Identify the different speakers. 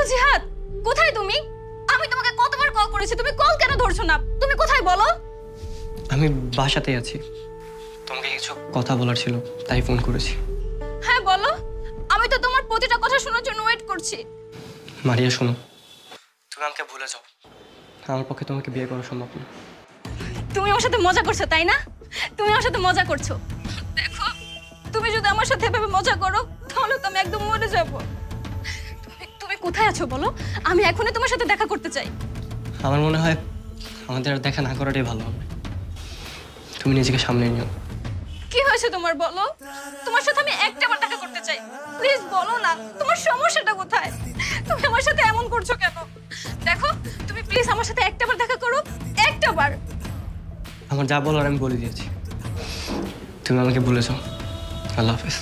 Speaker 1: জিহাদ, কোথায় তুমি? আমি তোমাকে কতবার কল করেছি, তুমি কল কেন ধরছো না? তুমি কোথায় বলো?
Speaker 2: আমি বাসাতেই আছি, তোমাকে কিছু কথা বলার ছিল তাই ফোন করেছি।
Speaker 1: হ্যাঁ বলো, আমি তো তোমার প্রতিটা কথা শোনার জন্য ওয়েট করছি।
Speaker 2: মারিয়া শোনো, তুমি আমাকে ভুলে যাও, আমার পক্ষে তোমাকে বিয়ে করা সম্ভব না।
Speaker 1: তুমি আমার সাথে মজা করছো তাই না? তুমি আমার সাথে মজা করছো। দেখো, তুমি যদি আমার সাথে এভাবে মজা করো তাহলে তো আমি একদম মরে যাব। তুমি কোথায় আছো বলো, আমি এখনই তোমার সাথে দেখা করতে চাই।
Speaker 2: আমার মনে হয় আমাদের আর দেখা না করাটাই ভালো হবে। তুমি নিজেকে সামনে নিও।
Speaker 1: কি হয়েছে তোমার বলো? তোমার সাথে আমি একটাবার দেখা করতে চাই, প্লিজ বলো না তোমার সমস্যাটা কোথায়? তুমি আমার সাথে এমন করছো কেন? দেখো, তুমি প্লিজ আমার সাথে একটাবার দেখা করো, একটাবার।
Speaker 2: আমার যা বলার আমি বলে দিয়েছি, তুমি আমাকে ভুলে যাও। আল্লাহ হাফেজ।